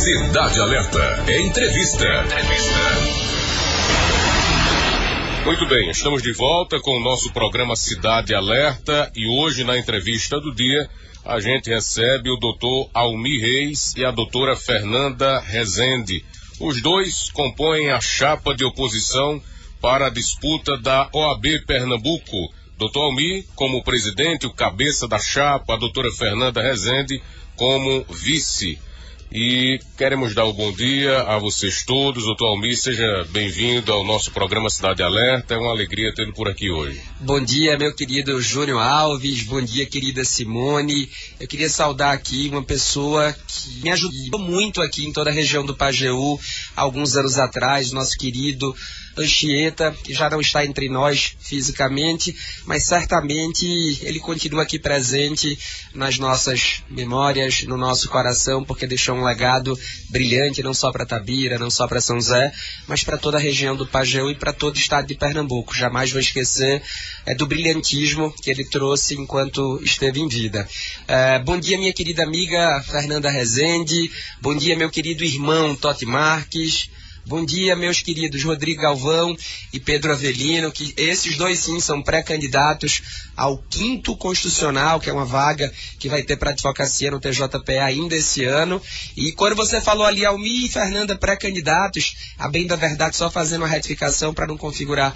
Cidade Alerta. Entrevista. Muito bem, estamos de volta com o nosso programa Cidade Alerta e hoje na entrevista do dia a gente recebe o doutor Almir Reis e a doutora Fernanda Rezende. Os dois compõem a chapa de oposição para a disputa da OAB Pernambuco. Doutor Almir como presidente, o cabeça da chapa, a doutora Fernanda Rezende como vice. E queremos dar o bom dia a vocês todos. Doutor Almir, seja bem-vindo ao nosso programa Cidade Alerta. É uma alegria tê-lo por aqui hoje. Bom dia, meu querido Júnior Alves. Bom dia, querida Simone. Eu queria saudar aqui uma pessoa que me ajudou muito aqui em toda a região do Pajeú, alguns anos atrás, nosso querido Anchieta, que já não está entre nós fisicamente, mas certamente ele continua aqui presente nas nossas memórias, no nosso coração, porque deixou um legado brilhante, não só para Tabira, não só para São José, mas para toda a região do Pajeú e para todo o estado de Pernambuco. Jamais vou esquecer do brilhantismo que ele trouxe enquanto esteve em vida. Bom dia, minha querida amiga Fernanda Rezende. Bom dia, meu querido irmão Totti Marques. Bom dia, meus queridos Rodrigo Galvão e Pedro Avelino, que esses dois sim são pré-candidatos ao 5º Constitucional, que é uma vaga que vai ter para a advocacia no TJPE ainda esse ano. E quando você falou ali, Almir e Fernanda pré-candidatos, a bem da verdade, só fazendo uma retificação para não configurar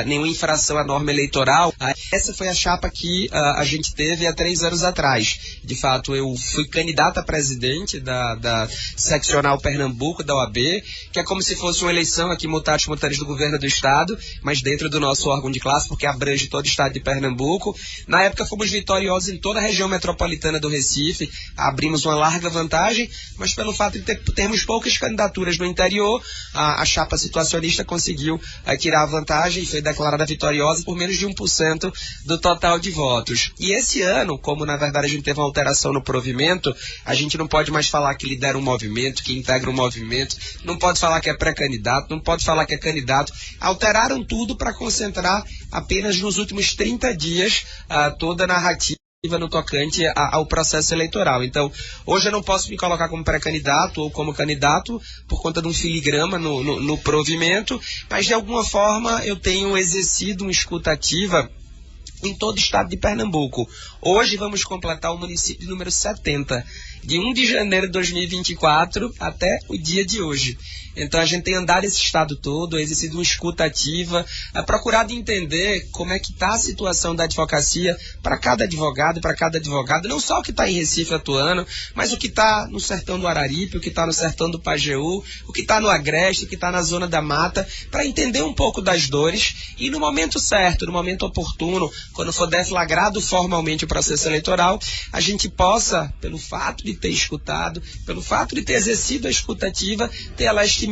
nenhuma infração à norma eleitoral, essa foi a chapa que a gente teve há 3 anos atrás. De fato, eu fui candidata a presidente da seccional Pernambuco, da OAB, que é como se fosse uma eleição aqui mutatis mutandis do governo do estado, mas dentro do nosso órgão de classe, porque abrange todo o estado de Pernambuco. Na época fomos vitoriosos em toda a região metropolitana do Recife, abrimos uma larga vantagem, mas pelo fato de termos poucas candidaturas no interior, a chapa situacionista conseguiu tirar a vantagem e foi declarada vitoriosa por menos de 1% do total de votos. E esse ano, como na verdade a gente teve uma alteração no provimento, a gente não pode mais falar que lidera um movimento, que integra um movimento, não pode falar que é pré-candidato, não pode falar que é candidato. Alteraram tudo para concentrar apenas nos últimos 30 dias toda a narrativa no tocante ao processo eleitoral. Então, hoje eu não posso me colocar como pré-candidato ou como candidato por conta de um filigrama no provimento, mas de alguma forma eu tenho exercido uma escuta ativa em todo o estado de Pernambuco. Hoje vamos completar o município número 70, de 1 de janeiro de 2024 até o dia de hoje. Então a gente tem andado esse estado todo, exercido uma escuta ativa, procurado entender como é que está a situação da advocacia para cada advogado, não só o que está em Recife atuando, mas o que está no sertão do Araripe, o que está no sertão do Pajeú, o que está no Agreste, o que está na zona da mata, para entender um pouco das dores e no momento certo, no momento oportuno, quando for deflagrado formalmente o processo eleitoral, a gente possa, pelo fato de ter escutado, pelo fato de ter exercido a escutativa, ter a legitimidade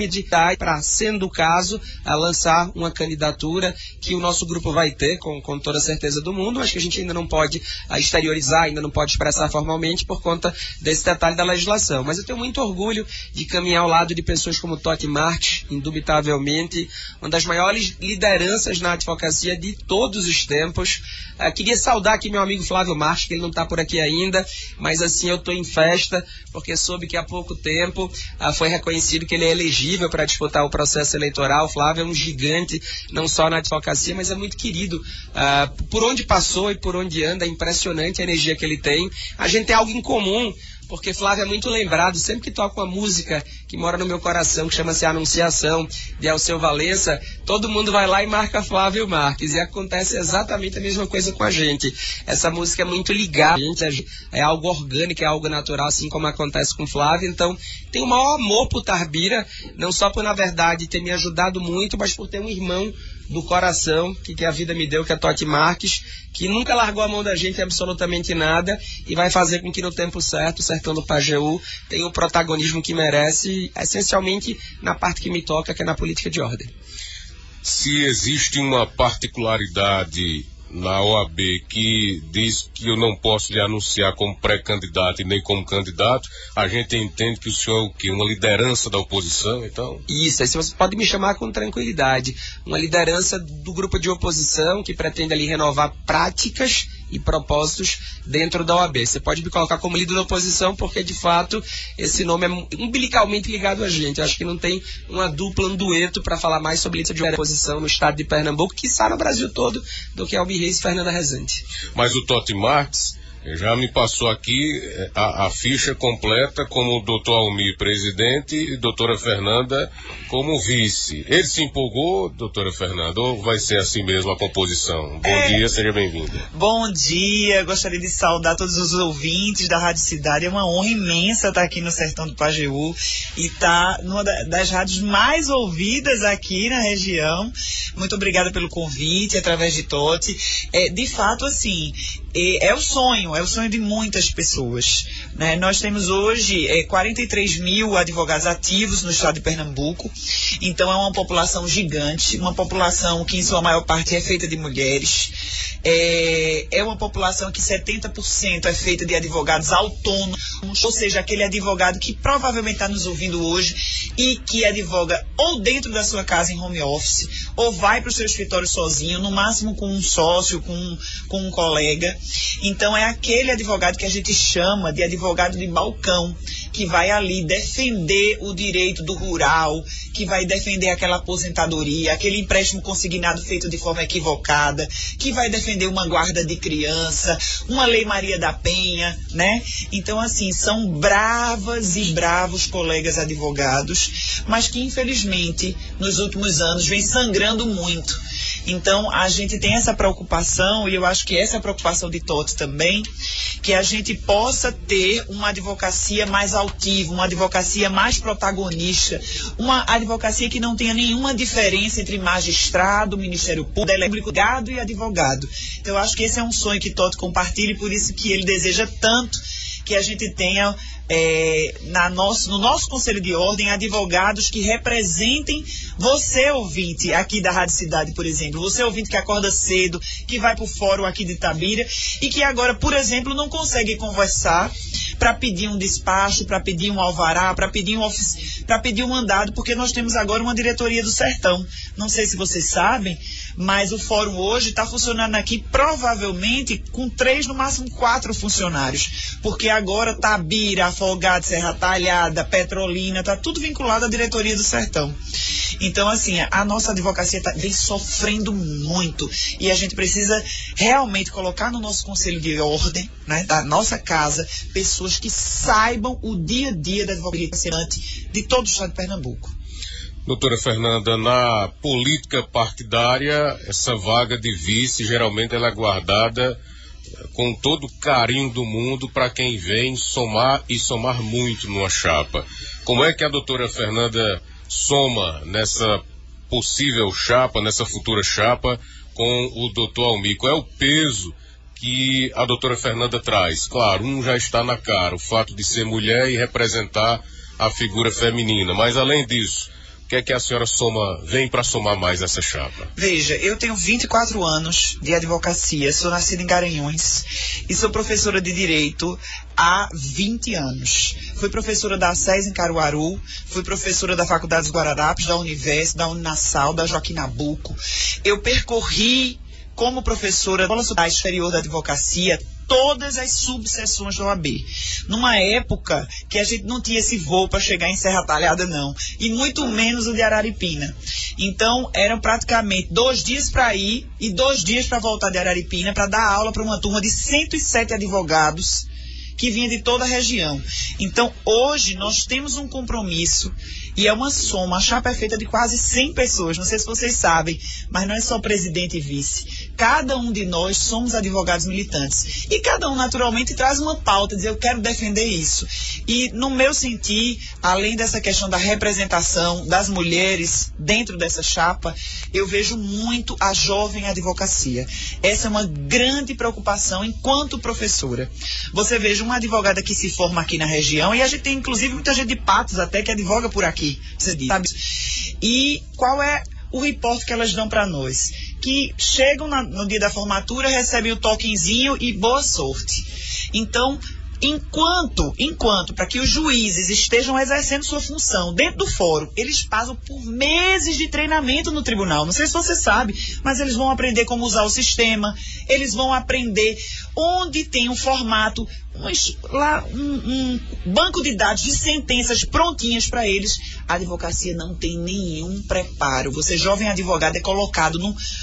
para, sendo o caso, lançar uma candidatura que o nosso grupo vai ter, com toda a certeza do mundo, mas que a gente ainda não pode exteriorizar, ainda não pode expressar formalmente por conta desse detalhe da legislação. Mas eu tenho muito orgulho de caminhar ao lado de pessoas como Totti Marques, indubitavelmente, uma das maiores lideranças na advocacia de todos os tempos. Queria saudar aqui meu amigo Flávio Marques, que ele não está por aqui ainda, mas assim eu estou em festa, porque soube que há pouco tempo foi reconhecido que ele é elegível para disputar o processo eleitoral. Flávio é um gigante, não só na advocacia, mas é muito querido. Por onde passou e por onde anda, é impressionante a energia que ele tem. A gente tem algo em comum, porque Flávio é muito lembrado, sempre que toca uma música que mora no meu coração, que chama-se Anunciação, de Alceu Valença, todo mundo vai lá e marca Flávio Marques, e acontece exatamente a mesma coisa com a gente. Essa música é muito ligada, é algo orgânico, é algo natural, assim como acontece com Flávio. Então, tenho o maior amor por Tabira, não só por, na verdade, ter me ajudado muito, mas por ter um irmão do coração, que a vida me deu, que é Totti Marques, que nunca largou a mão da gente em absolutamente nada e vai fazer com que no tempo certo o sertão do Pajeú tenha o protagonismo que merece, essencialmente na parte que me toca, que é na política de ordem. Se existe uma particularidade na OAB que diz que eu não posso lhe anunciar como pré-candidato e nem como candidato, a gente entende que o senhor é o quê? Uma liderança da oposição, então? Isso, aí você pode me chamar com tranquilidade. Uma liderança do grupo de oposição que pretende ali renovar práticas e propósitos dentro da OAB. Você pode me colocar como líder da oposição, porque de fato esse nome é umbilicalmente ligado a gente. Eu acho que não tem uma dupla, um dueto para falar mais sobre líder de oposição no estado de Pernambuco, quiçá no Brasil todo, do que Almir Reis e Fernanda Rezende. Mas o Totti Marques já me passou aqui a ficha completa como o doutor Almir presidente e doutora Fernanda como vice. Ele se empolgou, doutora Fernanda, ou vai ser assim mesmo a composição? Bom dia, seja bem-vinda. Bom dia, gostaria de saudar todos os ouvintes da Rádio Cidade. É uma honra imensa estar aqui no sertão do Pajeú e estar numa das rádios mais ouvidas aqui na região. Muito obrigada pelo convite, através de Totti. De fato, assim, é o sonho de muitas pessoas, né? Nós temos hoje 43 mil advogados ativos no estado de Pernambuco, então é uma população gigante, uma população que em sua maior parte é feita de mulheres, é uma população que 70% é feita de advogados autônomos, ou seja, aquele advogado que provavelmente está nos ouvindo hoje e que advoga ou dentro da sua casa em home office, ou vai para o seu escritório sozinho, no máximo com um sócio, com um colega. Então é aquele advogado que a gente chama de advogado de balcão, que vai ali defender o direito do rural, que vai defender aquela aposentadoria, aquele empréstimo consignado feito de forma equivocada, que vai defender uma guarda de criança, uma Lei Maria da Penha, né? Então, assim, são bravas e bravos colegas advogados, mas que, infelizmente, nos últimos anos vem sangrando muito. Então, a gente tem essa preocupação, e eu acho que essa é a preocupação de todos também, que a gente possa ter uma advocacia mais altiva, uma advocacia mais protagonista, uma advocacia que não tenha nenhuma diferença entre magistrado, Ministério Público, delegado e advogado. Então, eu acho que esse é um sonho que Totti compartilha, e por isso que ele deseja tanto que a gente tenha no nosso Conselho de Ordem advogados que representem você, ouvinte, aqui da Rádio Cidade, por exemplo. Você, ouvinte, que acorda cedo, que vai para o fórum aqui de Itabira e que agora, por exemplo, não consegue conversar para pedir um despacho, para pedir um alvará, para pedir um mandado, porque nós temos agora uma diretoria do Sertão. Não sei se vocês sabem, mas o fórum hoje está funcionando aqui provavelmente com 3, no máximo 4 funcionários, porque agora Itabira, Afogado, Serra Talhada, Petrolina, está tudo vinculado à diretoria do Sertão. Então, assim, a nossa advocacia vem sofrendo muito e a gente precisa realmente colocar no nosso Conselho de Ordem, né, da nossa casa, pessoas que saibam o dia a dia da advocacia de todo o estado de Pernambuco. Doutora Fernanda, na política partidária, essa vaga de vice, geralmente ela é guardada com todo o carinho do mundo para quem vem somar e somar muito numa chapa. Como é que a doutora Fernanda soma nessa possível chapa, nessa futura chapa, com o doutor Almir? Qual é o peso que a doutora Fernanda traz? Claro, um já está na cara, o fato de ser mulher e representar a figura feminina, mas além disso, o que é que a senhora vem para somar mais nessa chapa? Veja, eu tenho 24 anos de advocacia, sou nascida em Garanhuns e sou professora de Direito há 20 anos. Fui professora da SES em Caruaru, fui professora da Faculdade dos Guararapes, da Univesp, da Uninasal, da Joaquim Nabuco. Eu percorri como professora da Superior da Advocacia todas as subseções da OAB. Numa época que a gente não tinha esse voo para chegar em Serra Talhada, não. E muito menos o de Araripina. Então, eram praticamente 2 dias para ir e 2 dias para voltar de Araripina para dar aula para uma turma de 107 advogados que vinha de toda a região. Então, hoje, nós temos um compromisso e é uma soma. A chapa é feita de quase 100 pessoas. Não sei se vocês sabem, mas não é só presidente e vice. Cada um de nós somos advogados militantes. E cada um, naturalmente, traz uma pauta, dizer, eu quero defender isso. E, no meu sentir, além dessa questão da representação das mulheres dentro dessa chapa, eu vejo muito a jovem advocacia. Essa é uma grande preocupação enquanto professora. Você veja uma advogada que se forma aqui na região, e a gente tem, inclusive, muita gente de Patos até que advoga por aqui, sabe? E qual é o reporte que elas dão para nós? Que chegam no dia da formatura, recebem o toquezinho e boa sorte. Então, Enquanto, para que os juízes estejam exercendo sua função dentro do fórum, eles passam por meses de treinamento no tribunal. Não sei se você sabe, mas eles vão aprender como usar o sistema, eles vão aprender onde tem um formato, um banco de dados de sentenças prontinhas para eles. A advocacia não tem nenhum preparo. Você, jovem advogado, é colocado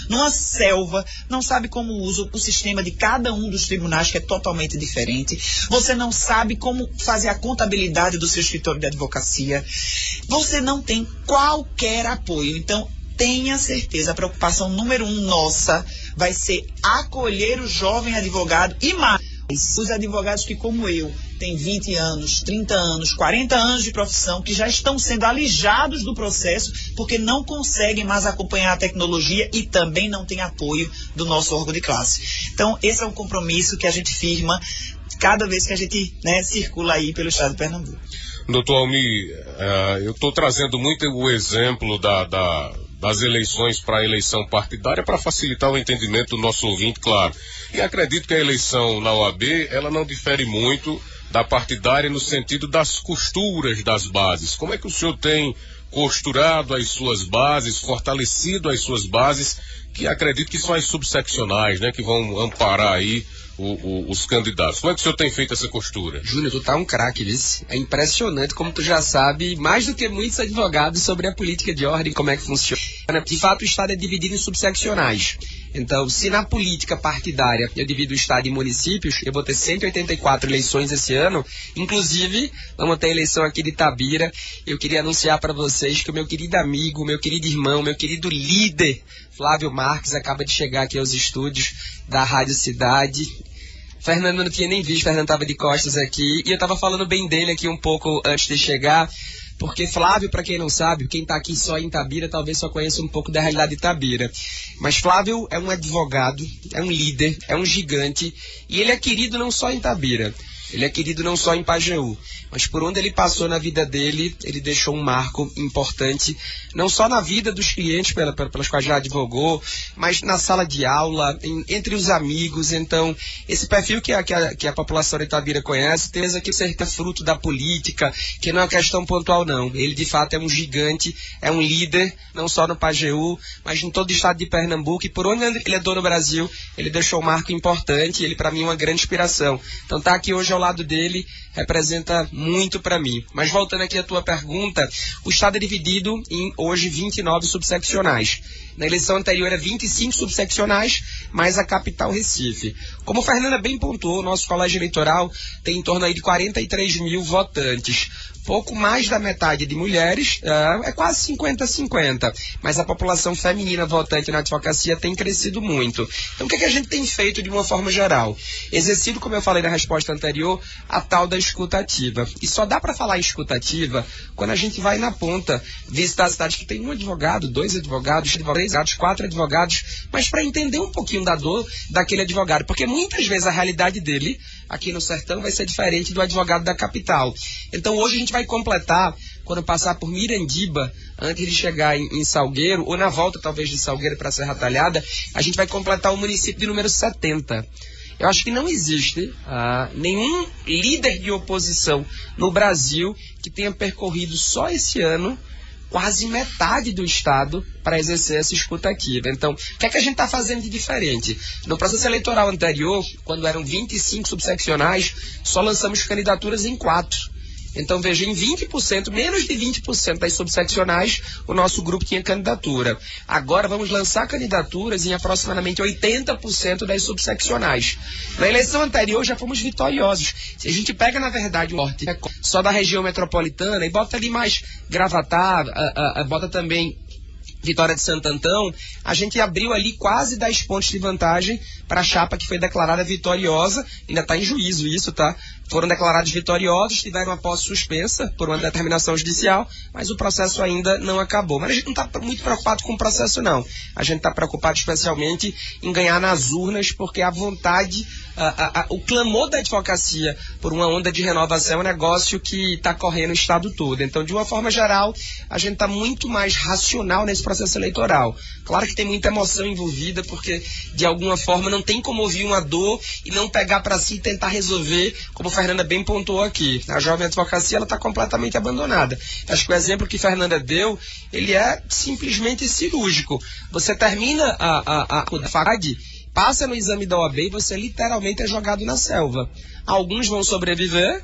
numa selva, não sabe como usa o sistema de cada um dos tribunais, que é totalmente diferente. Você não sabe como fazer a contabilidade do seu escritório de advocacia. Você não tem qualquer apoio. Então, tenha certeza, a preocupação número 1 nossa vai ser acolher o jovem advogado e mais os advogados que, como eu, têm 20 anos, 30 anos, 40 anos de profissão, que já estão sendo alijados do processo porque não conseguem mais acompanhar a tecnologia e também não tem apoio do nosso órgão de classe. Então, esse é um compromisso que a gente firma cada vez que a gente circula aí pelo estado de Pernambuco. Doutor Almir, eu estou trazendo muito o exemplo das eleições para a eleição partidária para facilitar o entendimento do nosso ouvinte, claro. E acredito que a eleição na OAB, ela não difere muito da partidária no sentido das costuras das bases. Como é que o senhor tem costurado as suas bases, fortalecido as suas bases, que acredito que são as subseccionais, né, que vão amparar aí os candidatos? Como é que o senhor tem feito essa costura? Júnior, tu tá um craque, vice. É impressionante como tu já sabe, mais do que muitos advogados, sobre a política de ordem, como é que funciona. De fato, o Estado é dividido em subseccionais. Então, se na política partidária eu divido o Estado em municípios, eu vou ter 184 eleições esse ano. Inclusive, vamos ter eleição aqui de Itabira. Eu queria anunciar para vocês que o meu querido amigo, meu querido irmão, meu querido líder, Flávio Marques, acaba de chegar aqui aos estúdios da Rádio Cidade. Fernando não tinha nem visto, Fernando estava de costas aqui. E eu estava falando bem dele aqui um pouco antes de chegar. Porque Flávio, para quem não sabe, quem está aqui só em Itabira, talvez só conheça um pouco da realidade de Itabira. Mas Flávio é um advogado, é um líder, é um gigante. E ele é querido não só em Itabira. Ele é querido não só em Pajeú, mas por onde ele passou na vida dele, ele deixou um marco importante, não só na vida dos clientes pelas quais já advogou, mas na sala de aula, entre os amigos. Então, esse perfil que a população de Itabira conhece, tem aqui o ser fruto da política, que não é uma questão pontual, não. Ele, de fato, é um gigante, é um líder, não só no Pajeú, mas em todo o estado de Pernambuco. E por onde ele andou no Brasil, ele deixou um marco importante, e ele, para mim, é uma grande inspiração. Então, tá aqui hoje ao lado dele representa muito para mim. Mas voltando aqui à tua pergunta, o estado é dividido em hoje 29 subseccionais. Na eleição anterior era 25 subseccionais, mais a capital Recife. Como a Fernanda bem pontuou, o nosso colégio eleitoral tem em torno aí de 43 mil votantes. Pouco mais da metade de mulheres, é quase 50-50, mas a população feminina votante na advocacia tem crescido muito. Então o que a gente tem feito de uma forma geral? Exercido, como eu falei na resposta anterior, a tal da escutativa. E só dá para falar em escutativa quando a gente vai na ponta, visitar a cidade que tem um advogado, 2 advogados, 3 advogados, 4 advogados, mas para entender um pouquinho da dor daquele advogado, porque muitas vezes a realidade dele aqui no sertão vai ser diferente do advogado da capital. Então hoje a gente vai completar, quando passar por Mirandiba, antes de chegar em Salgueiro, ou na volta talvez de Salgueiro para Serra Talhada, a gente vai completar o município de número 70. Eu acho que não existe nenhum líder de oposição no Brasil que tenha percorrido só esse ano quase metade do estado para exercer essa escutativa. Então, o que é que a gente está fazendo de diferente? No processo eleitoral anterior, quando eram 25 subseccionais, só lançamos candidaturas em 4. Então, veja, em 20%, menos de 20% das subseccionais, o nosso grupo tinha candidatura. Agora vamos lançar candidaturas em aproximadamente 80% das subseccionais. Na eleição anterior já fomos vitoriosos. Se a gente pega, na verdade, o norte só da região metropolitana e bota ali mais Gravatá, bota também Vitória de Santo Antão, a gente abriu ali quase 10 pontos de vantagem para a chapa que foi declarada vitoriosa. Ainda está em juízo isso, tá? Foram declarados vitoriosos, tiveram a posse suspensa por uma determinação judicial, mas o processo ainda não acabou. Mas a gente não está muito preocupado com o processo, não. A gente está preocupado especialmente em ganhar nas urnas, porque a vontade, o clamor da advocacia por uma onda de renovação é um negócio que está correndo o estado todo. Então, de uma forma geral, a gente está muito mais racional nesse processo eleitoral. Claro que tem muita emoção envolvida, porque de alguma forma não tem como ouvir uma dor e não pegar para si e tentar resolver, como Fernanda bem pontuou aqui, a jovem advocacia ela está completamente abandonada. Acho que o exemplo que Fernanda deu, ele é simplesmente cirúrgico. Você termina a faculdade, passa no exame da OAB e você literalmente é jogado na selva. Alguns vão sobreviver,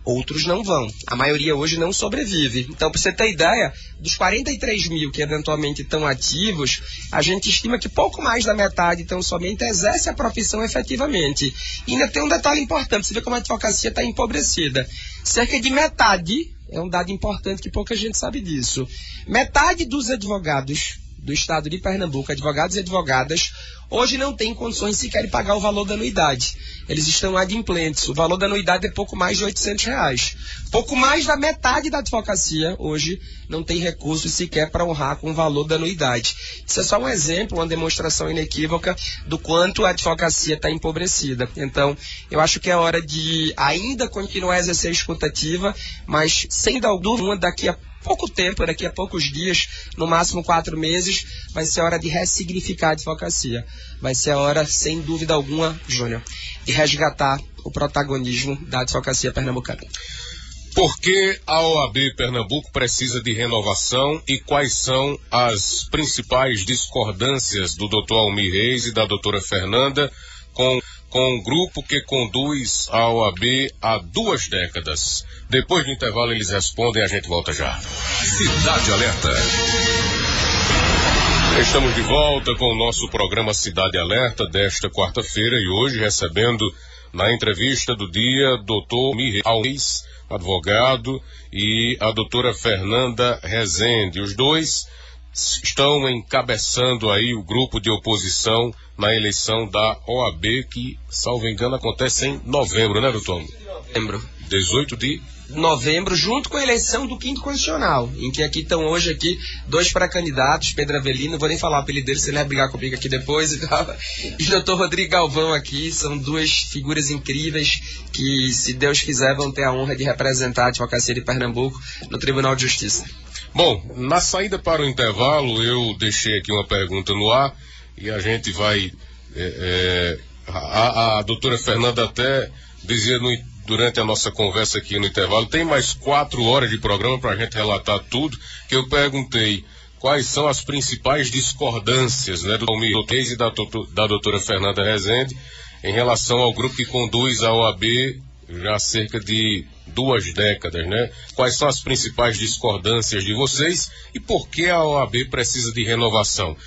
outros não vão. A maioria hoje não sobrevive. Então, para você ter ideia, dos 43 mil que eventualmente estão ativos, a gente estima que pouco mais da metade então somente exerce a profissão efetivamente. E ainda tem um detalhe importante, você vê como a advocacia está empobrecida. Cerca de metade, é um dado importante que pouca gente sabe disso, metade dos advogados do estado de Pernambuco, advogados e advogadas, hoje não têm condições sequer de pagar o valor da anuidade. Eles estão adimplentes. O valor da anuidade é pouco mais de R$800. Pouco mais da metade da advocacia hoje não tem recursos sequer para honrar com o valor da anuidade. Isso é só um exemplo, uma demonstração inequívoca do quanto a advocacia está empobrecida. Então, eu acho que é hora de ainda continuar a exercer a escutativa, mas sem dúvida, daqui a pouco tempo, daqui a poucos dias, no máximo 4 meses, vai ser hora de ressignificar a advocacia. Vai ser a hora, sem dúvida alguma, Júnior, de resgatar o protagonismo da advocacia pernambucana. Por que a OAB Pernambuco precisa de renovação e quais são as principais discordâncias do Dr. Almir Reis e da doutora Fernanda com um grupo que conduz a OAB há 2 décadas? Depois do intervalo eles respondem, a gente volta já. Cidade Alerta. Estamos de volta com o nosso programa Cidade Alerta desta quarta-feira e hoje recebendo na entrevista do dia Dr. Almir Reis, advogado, e a doutora Fernanda Rezende. Os dois estão encabeçando aí o grupo de oposição na eleição da OAB, que, salvo engano, acontece em novembro, né, doutor? Novembro. 18 de novembro, junto com a eleição do 5º Constitucional, em que aqui estão hoje 2 pré-candidatos, Pedro Avelino, não vou nem falar o apelido dele, se ele vai brigar comigo aqui depois e tal, e o doutor Rodrigo Galvão aqui, são 2 figuras incríveis que, se Deus quiser, vão ter a honra de representar a advocacia de Pernambuco no Tribunal de Justiça. Bom, na saída para o intervalo, eu deixei aqui uma pergunta no ar e a gente vai... a doutora Fernanda até dizia durante a nossa conversa aqui no intervalo, tem mais 4 horas de programa para a gente relatar tudo, que eu perguntei quais são as principais discordâncias, né, do Almir Reis e da doutora Fernanda Rezende em relação ao grupo que conduz a OAB já há cerca de 2 décadas, né? Quais são as principais discordâncias de vocês e por que a OAB precisa de renovação?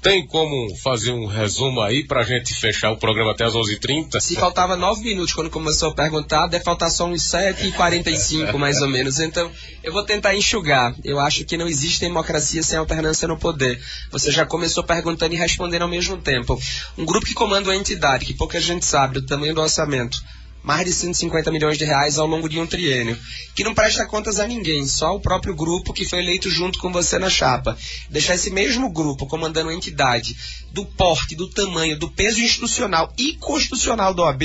Tem como fazer um resumo aí pra gente fechar o programa até as 11h30? Se faltava 9 minutos quando começou a perguntar, deve faltar só uns 7h45 mais ou menos. Então, eu vou tentar enxugar. Eu acho que não existe democracia sem alternância no poder. Você já começou perguntando e respondendo ao mesmo tempo. Um grupo que comanda uma entidade, que pouca gente sabe, do tamanho do orçamento, mais de 150 milhões de reais ao longo de um triênio, que não presta contas a ninguém, só o próprio grupo que foi eleito junto com você na chapa. Deixar esse mesmo grupo comandando uma entidade do porte, do tamanho, do peso institucional e constitucional da OAB,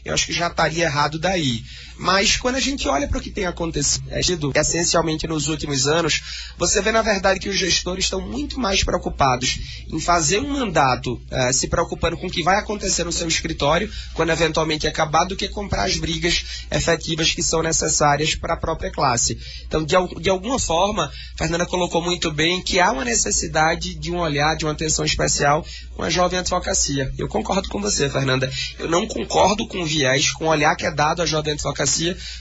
eu acho que já estaria errado daí. Mas quando a gente olha para o que tem acontecido, essencialmente nos últimos anos, você vê na verdade que os gestores estão muito mais preocupados em fazer um mandato, se preocupando com o que vai acontecer no seu escritório, quando eventualmente acabar, do que comprar as brigas efetivas que são necessárias para a própria classe. Então, de alguma forma, Fernanda colocou muito bem que há uma necessidade de um olhar, de uma atenção especial com a jovem advocacia. Eu concordo com você, Fernanda. Eu não concordo com o viés, com o olhar que é dado à jovem advocacia,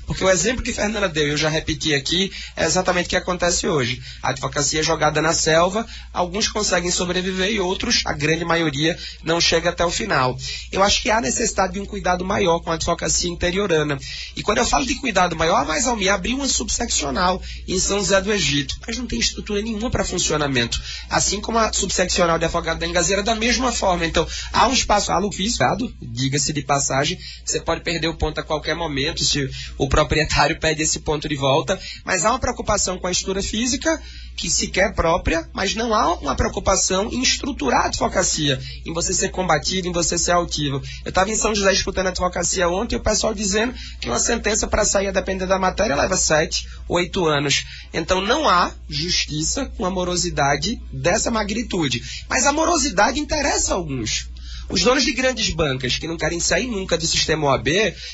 porque o exemplo que Fernanda deu, eu já repeti aqui, é exatamente o que acontece hoje. A advocacia é jogada na selva, alguns conseguem sobreviver e outros, a grande maioria, não chega até o final. Eu acho que há necessidade de um cuidado maior com a advocacia interiorana. E quando eu falo de cuidado maior, a Mais Almir abriu uma subseccional em São José do Egito, mas não tem estrutura nenhuma para funcionamento. Assim como a subseccional de advogado da Engazeira, da mesma forma. Então, há um espaço alugado, diga-se de passagem, você pode perder o ponto a qualquer momento, se o proprietário pede esse ponto de volta, mas há uma preocupação com a estrutura física, que sequer é própria, mas não há uma preocupação em estruturar a advocacia, em você ser combativo, em você ser altivo. Eu estava em São José escutando a advocacia ontem e o pessoal dizendo que uma sentença para sair a depender da matéria leva 7, 8 anos. Então não há justiça com a morosidade dessa magnitude. Mas a morosidade interessa a alguns. Os donos de grandes bancas que não querem sair nunca do sistema OAB,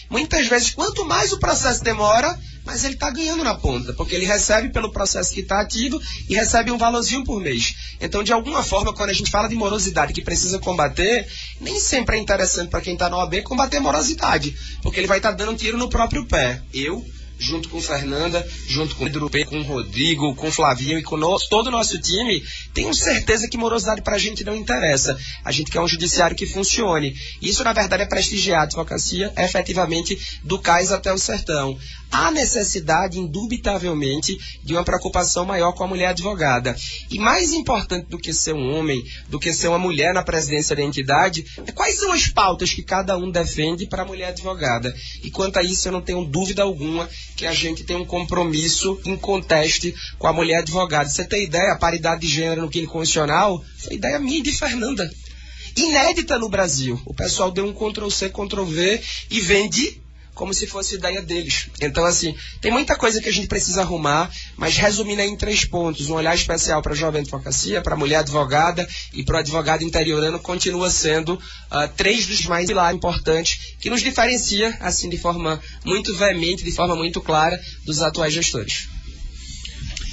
muitas vezes, quanto mais o processo demora, mas ele está ganhando na ponta, porque ele recebe pelo processo que está ativo e recebe um valorzinho por mês. Então, de alguma forma, quando a gente fala de morosidade que precisa combater, nem sempre é interessante para quem está na OAB combater a morosidade, porque ele vai estar dando um tiro no próprio pé. Junto com Fernanda, junto com o Pedro, com o Rodrigo, com o Flavinho e com todo o nosso time, tenho certeza que morosidade pra gente não interessa. A gente quer um judiciário que funcione. Isso, na verdade, é prestigiar a advocacia efetivamente do cais até o sertão. Há necessidade, indubitavelmente, de uma preocupação maior com a mulher advogada. E mais importante do que ser um homem, do que ser uma mulher na presidência da entidade, é quais são as pautas que cada um defende para a mulher advogada. E quanto a isso, eu não tenho dúvida alguma que a gente tem um compromisso inconteste com a mulher advogada. Você tem ideia, a paridade de gênero no crime constitucional foi ideia minha e de Fernanda. Inédita no Brasil. O pessoal deu um Ctrl-C, Ctrl-V e vende como se fosse ideia deles. Então, assim, tem muita coisa que a gente precisa arrumar, mas resumindo aí em 3 pontos. Um olhar especial para a jovem advocacia, para a mulher advogada e para o advogado interiorano continua sendo 3 dos mais pilares importantes que nos diferencia, assim, de forma muito veemente, de forma muito clara, dos atuais gestores.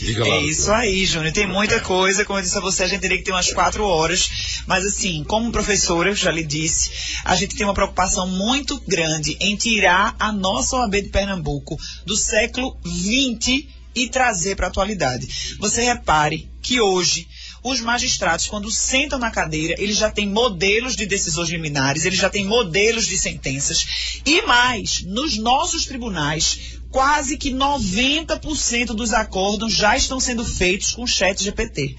É isso aí, Júnior. Tem muita coisa, como eu disse a você, a gente teria que ter umas 4 horas, mas assim, como professora, eu já lhe disse, a gente tem uma preocupação muito grande em tirar a nossa OAB de Pernambuco do século XX e trazer para a atualidade. Você repare que hoje os magistrados, quando sentam na cadeira, eles já têm modelos de decisões liminares, eles já têm modelos de sentenças, e mais, nos nossos tribunais, quase que 90% dos acórdãos já estão sendo feitos com ChatGPT.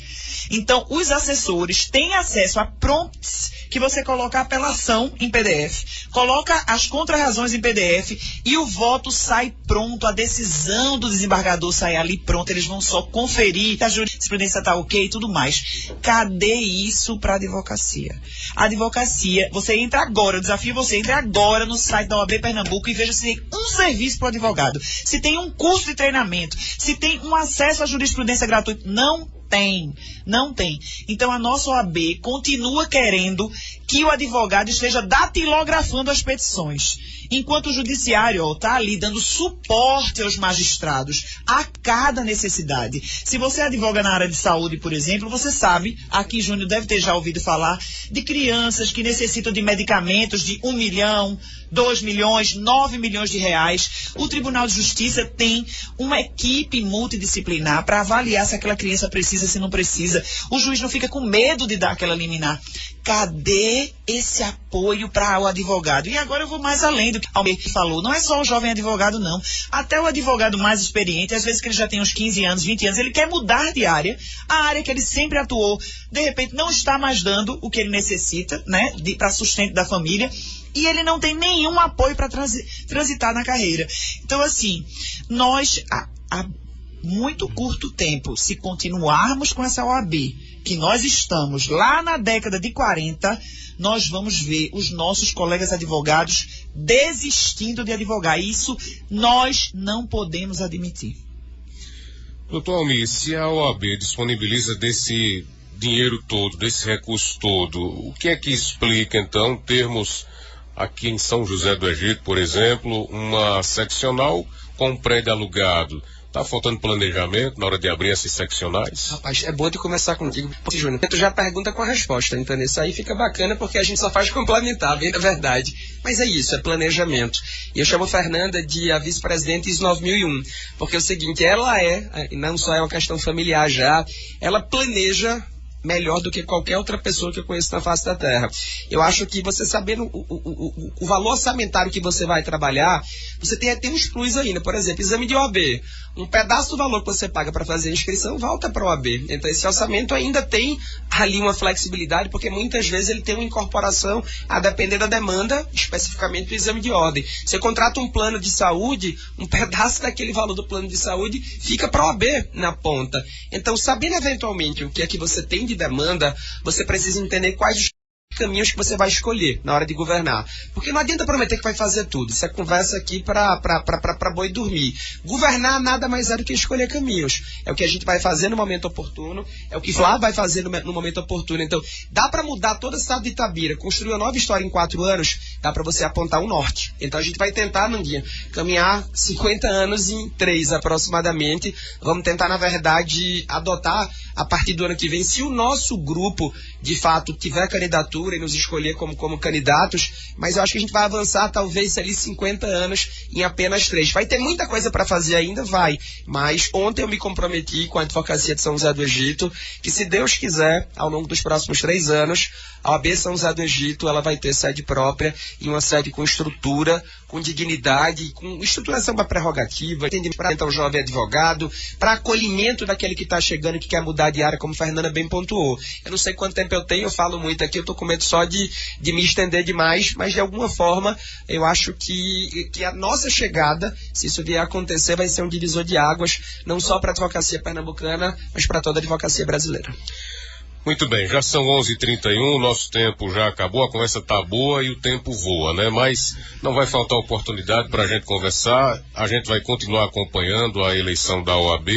Então, os assessores têm acesso a prompts que você coloca a apelação em PDF, coloca as contrarrazões em PDF e o voto sai pronto, a decisão do desembargador sai ali pronto, eles vão só conferir, a jurisprudência está ok e tudo mais. Cadê isso para a advocacia? A advocacia, você entra agora, eu desafio você, entre agora no site da OAB Pernambuco e veja se tem um serviço para o advogado, se tem um curso de treinamento, se tem um acesso à jurisprudência gratuito. Não tem. Então a nossa OAB continua querendo que o advogado esteja datilografando as petições, enquanto o judiciário está ali dando suporte aos magistrados a cada necessidade. Se você advoga na área de saúde, por exemplo, você sabe, aqui Júnior deve ter já ouvido falar, de crianças que necessitam de medicamentos de 1 milhão, 2 milhões, 9 milhões de reais. O Tribunal de Justiça tem uma equipe multidisciplinar para avaliar se aquela criança precisa, se não precisa. O juiz não fica com medo de dar aquela liminar. Cadê esse apoio para o advogado? E agora eu vou mais além do que o Almir falou. Não é só o jovem advogado, não. Até o advogado mais experiente, às vezes que ele já tem uns 15 anos, 20 anos, ele quer mudar de área. A área que ele sempre atuou, de repente, não está mais dando o que ele necessita, né, para sustento da família. E ele não tem nenhum apoio para transitar na carreira. Então, assim, nós, há muito curto tempo, se continuarmos com essa OAB, que nós estamos lá na década de 40, nós vamos ver os nossos colegas advogados desistindo de advogar. Isso nós não podemos admitir. Doutor Almir, se a OAB disponibiliza desse dinheiro todo, desse recurso todo, o que é que explica, então, termos aqui em São José do Egito, por exemplo, uma seccional com um prédio alugado? Está faltando planejamento na hora de abrir esses seccionais? Rapaz, é bom de começar contigo, Júnior. Tu já pergunta com a resposta, então isso aí fica bacana porque a gente só faz complementar, bem na verdade. Mas é isso, é planejamento. E eu chamo Fernanda de a vice-presidente ISO 9001, porque é o seguinte, ela não só é uma questão familiar já, ela planeja melhor do que qualquer outra pessoa que eu conheço na face da terra. Eu acho que você sabendo o valor orçamentário que você vai trabalhar, você tem uns plus ainda. Por exemplo, exame de OAB. Um pedaço do valor que você paga para fazer a inscrição volta para a OAB. Então esse orçamento ainda tem ali uma flexibilidade, porque muitas vezes ele tem uma incorporação a depender da demanda, especificamente do exame de ordem. Você contrata um plano de saúde, um pedaço daquele valor do plano de saúde fica para a OAB na ponta. Então, sabendo eventualmente o que é que você tem de demanda, você precisa entender quais os caminhos que você vai escolher na hora de governar. Porque não adianta prometer que vai fazer tudo. Isso é conversa aqui para boi dormir. Governar nada mais é do que escolher caminhos. É o que a gente vai fazer no momento oportuno, é o que Flávio vai fazer no momento oportuno. Então, dá para mudar toda a cidade de Itabira, construir uma nova história em 4 anos, dá para você apontar um norte. Então a gente vai tentar, Nandinha, caminhar 50 anos em 3 aproximadamente. Vamos tentar, na verdade, adotar a partir do ano que vem, se o nosso grupo de fato tiver candidatura e nos escolher como candidatos, mas eu acho que a gente vai avançar talvez ali 50 anos em apenas 3. Vai ter muita coisa para fazer ainda? Vai, mas ontem eu me comprometi com a Advocacia de São José do Egito, que se Deus quiser, ao longo dos próximos 3 anos, a OAB São José do Egito ela vai ter sede própria e uma sede com estrutura, com dignidade, com estruturação para prerrogativa, entendimento para o jovem advogado, para acolhimento daquele que está chegando e que quer mudar de área, como a Fernanda bem pontuou. Eu não sei quanto tempo eu tenho, eu falo muito aqui, eu estou com medo só de me estender demais, mas de alguma forma eu acho que a nossa chegada, se isso vier a acontecer, vai ser um divisor de águas, não só para a advocacia pernambucana, mas para toda a advocacia brasileira. Muito bem, já são 11h31, nosso tempo já acabou, a conversa tá boa e o tempo voa, né? Mas não vai faltar oportunidade para a gente conversar, a gente vai continuar acompanhando a eleição da OAB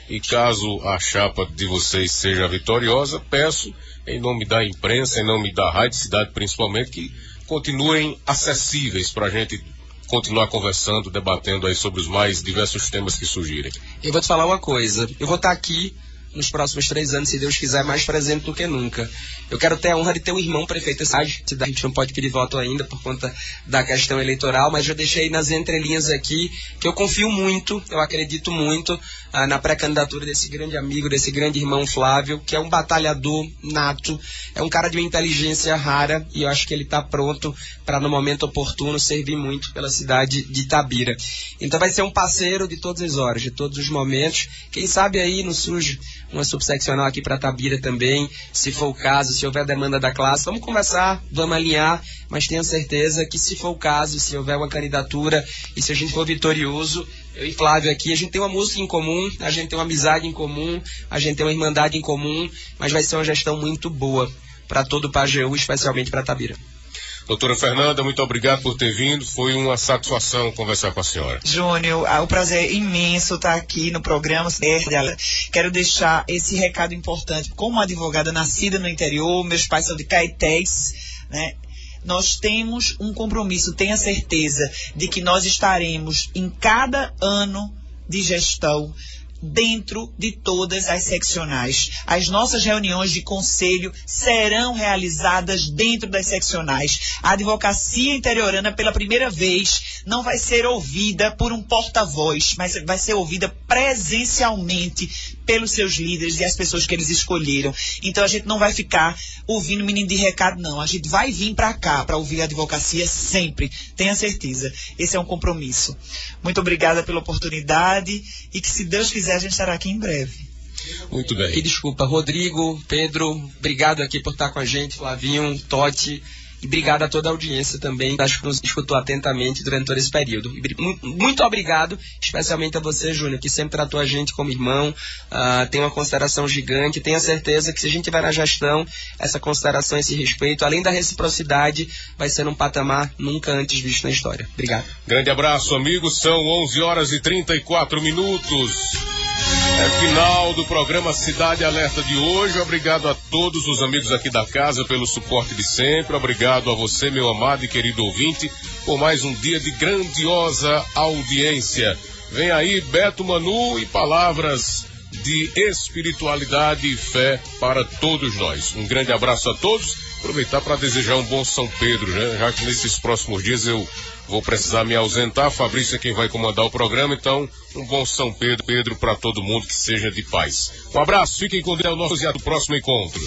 e caso a chapa de vocês seja vitoriosa, peço, em nome da imprensa, em nome da Rádio Cidade principalmente, que continuem acessíveis para a gente continuar conversando, debatendo aí sobre os mais diversos temas que surgirem. Eu vou te falar uma coisa, eu vou estar aqui nos próximos 3 anos, se Deus quiser, mais presente do que nunca. Eu quero ter a honra de ter um irmão prefeito da cidade. A gente não pode pedir voto ainda por conta da questão eleitoral, mas eu deixei nas entrelinhas aqui que eu confio muito, eu acredito muito na pré-candidatura desse grande amigo, desse grande irmão Flávio, que é um batalhador nato, é um cara de uma inteligência rara e eu acho que ele está pronto para, no momento oportuno, servir muito pela cidade de Itabira. Então vai ser um parceiro de todas as horas, de todos os momentos. Quem sabe aí não surge uma subseccional aqui para Itabira também, se for o caso, se houver demanda da classe, vamos conversar, vamos alinhar, mas tenho certeza que se for o caso, se houver uma candidatura e se a gente for vitorioso, eu e Flávio aqui, a gente tem uma música em comum, a gente tem uma amizade em comum, a gente tem uma irmandade em comum, mas vai ser uma gestão muito boa para todo o Pajeú, especialmente para Itabira. Doutora Fernanda, muito obrigado por ter vindo. Foi uma satisfação conversar com a senhora. Júnior, o prazer é imenso estar aqui no programa. Quero deixar esse recado importante. Como advogada nascida no interior, meus pais são de Caetés, né? Nós temos um compromisso, tenha certeza de que nós estaremos em cada ano de gestão dentro de todas as seccionais. As nossas reuniões de conselho serão realizadas dentro das seccionais. A advocacia interiorana, pela primeira vez, não vai ser ouvida por um porta-voz, mas vai ser ouvida presencialmente pelos seus líderes e as pessoas que eles escolheram. Então a gente não vai ficar ouvindo menino de recado, não. A gente vai vir para cá para ouvir a advocacia sempre. Tenha certeza. Esse é um compromisso. Muito obrigada pela oportunidade e que, se Deus quiser, a gente estará aqui em breve. Muito bem. E desculpa, Rodrigo, Pedro, obrigado aqui por estar com a gente, Flavinho, Totti, e obrigado a toda a audiência também, acho que nos escutou atentamente durante todo esse período. Muito obrigado, especialmente a você, Júnior, que sempre tratou a gente como irmão, tem uma consideração gigante, tenha certeza que se a gente tiver na gestão, essa consideração, esse respeito, além da reciprocidade, vai ser num patamar nunca antes visto na história. Obrigado. Grande abraço, amigos, são 11h34. É final do programa Cidade Alerta de hoje. Obrigado a todos os amigos aqui da casa pelo suporte de sempre. Obrigado a você, meu amado e querido ouvinte, por mais um dia de grandiosa audiência. Vem aí Beto Manu e palavras de espiritualidade e fé para todos nós. Um grande abraço a todos. Aproveitar para desejar um bom São Pedro, né? Já que nesses próximos dias eu vou precisar me ausentar. Fabrício é quem vai comandar o programa, então um bom São Pedro para todo mundo, que seja de paz. Um abraço, fiquem com Deus e até o próximo encontro.